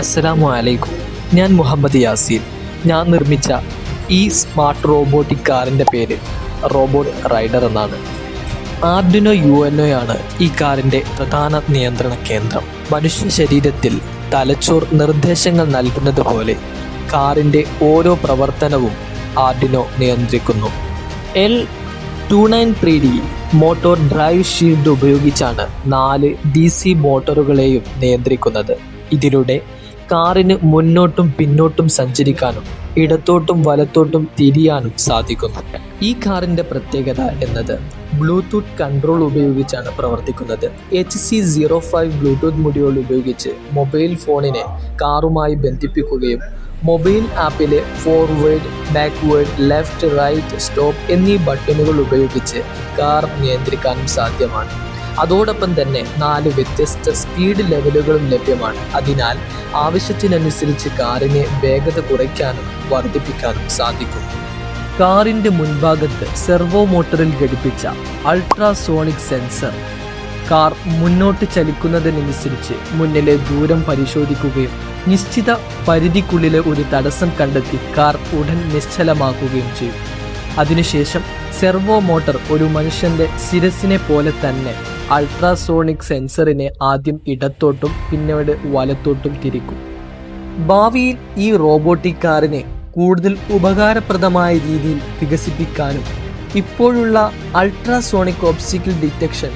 അസ്സലാമു അലൈക്കും. ഞാൻ മുഹമ്മദ് യാസീൻ. ഞാൻ നിർമ്മിച്ച ഈ സ്മാർട്ട് റോബോട്ടിക് കാറിൻ്റെ പേര് റോബോട്ട് റൈഡർ എന്നാണ്. ആർഡിനോ UNO ആണ് ഈ കാറിൻ്റെ പ്രധാന നിയന്ത്രണ കേന്ദ്രം. മനുഷ്യ ശരീരത്തിൽ തലച്ചോർ നിർദ്ദേശങ്ങൾ നൽകുന്നത് പോലെ കാറിൻ്റെ ഓരോ പ്രവർത്തനവും ആർഡിനോ നിയന്ത്രിക്കുന്നു. L293D മോട്ടോർ ഡ്രൈവ് ഷീൽഡ് ഉപയോഗിച്ചാണ് 4 DC മോട്ടോറുകളെയും നിയന്ത്രിക്കുന്നത്. ഇതിലൂടെ കാറിന് മുന്നോട്ടും പിന്നോട്ടും സഞ്ചരിക്കാനും ഇടത്തോട്ടും വലത്തോട്ടും തിരിയാനും സാധിക്കുന്നു. ഈ കാറിൻ്റെ പ്രത്യേകത എന്നത് ബ്ലൂടൂത്ത് കൺട്രോൾ ഉപയോഗിച്ചാണ് പ്രവർത്തിക്കുന്നത്. HC05 ബ്ലൂടൂത്ത് മൊഡ്യൂൾ ഉപയോഗിച്ച് മൊബൈൽ ഫോണിനെ കാറുമായി ബന്ധിപ്പിക്കുകയും മൊബൈൽ ആപ്പിലെ forward, backward, left, right, stop എന്നീ ബട്ടണുകൾ ഉപയോഗിച്ച് കാർ നിയന്ത്രിക്കാനും സാധ്യമാണ്. അതോടൊപ്പം തന്നെ 4 വ്യത്യസ്ത സ്പീഡ് ലെവലുകളും ലഭ്യമാണ്. അതിനാൽ ആവശ്യത്തിനനുസരിച്ച് കാറിനെ വേഗത കുറയ്ക്കാനും വർദ്ധിപ്പിക്കാനും സാധിക്കും. കാറിൻ്റെ മുൻഭാഗത്ത് സെർവോ മോട്ടറിൽ ഘടിപ്പിച്ച അൾട്രാസോണിക് സെൻസർ കാർ മുന്നോട്ട് ചലിക്കുന്നതിനനുസരിച്ച് മുന്നിലെ ദൂരം പരിശോധിക്കുകയും നിശ്ചിത പരിധിക്കുള്ളിലെ ഒരു തടസ്സം കണ്ടെത്തി കാർ ഉടൻ നിശ്ചലമാക്കുകയും ചെയ്യും. അതിനുശേഷം സെർവോ മോട്ടർ ഒരു മനുഷ്യൻ്റെ ശിരസിനെ പോലെ തന്നെ അൾട്രാസോണിക് സെൻസറിനെ ആദ്യം ഇടത്തോട്ടും പിന്നീട് വലത്തോട്ടും തിരിക്കും. ഭാവിയിൽ ഈ റോബോട്ടിക് കാറിനെ കൂടുതൽ ഉപകാരപ്രദമായ രീതിയിൽ വികസിപ്പിക്കാനും ഇപ്പോഴുള്ള ultrasonic obstacle detection,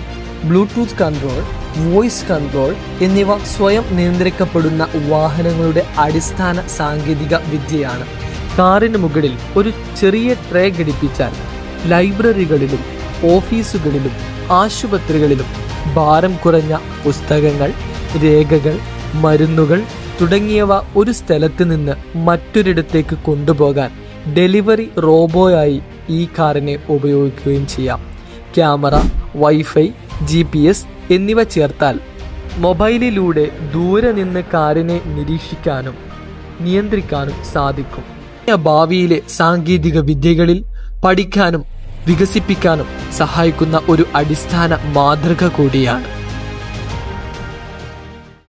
Bluetooth control, voice control എന്നിവ സ്വയം നിയന്ത്രിക്കപ്പെടുന്ന വാഹനങ്ങളുടെ അടിസ്ഥാന സാങ്കേതിക വിദ്യയാണ്. കാറിന് മുകളിൽ ഒരു ചെറിയ ട്രേ ഘടിപ്പിച്ചാൽ ലൈബ്രറികളിലും ഓഫീസുകളിലും ആശുപത്രികളിലും ഭാരം കുറഞ്ഞ പുസ്തകങ്ങൾ, രേഖകൾ, മരുന്നുകൾ തുടങ്ങിയവ ഒരു സ്ഥലത്ത് നിന്ന് മറ്റൊരിടത്തേക്ക് കൊണ്ടുപോകാൻ ഡെലിവറി റോബോയായി ഈ കാറിനെ ഉപയോഗിക്കുകയും ചെയ്യാം. ക്യാമറ, വൈഫൈ, GPS എന്നിവ ചേർത്താൽ മൊബൈലിലൂടെ ദൂരെ നിന്ന് കാറിനെ നിരീക്ഷിക്കാനും നിയന്ത്രിക്കാനും സാധിക്കും. ഭാവിയിലെ സാങ്കേതിക വിദ്യകളിൽ പഠിക്കാനും വികസിപ്പിക്കാനും സഹായിക്കുന്ന ഒരു അടിസ്ഥാന മാതൃക കൂടിയാണ്.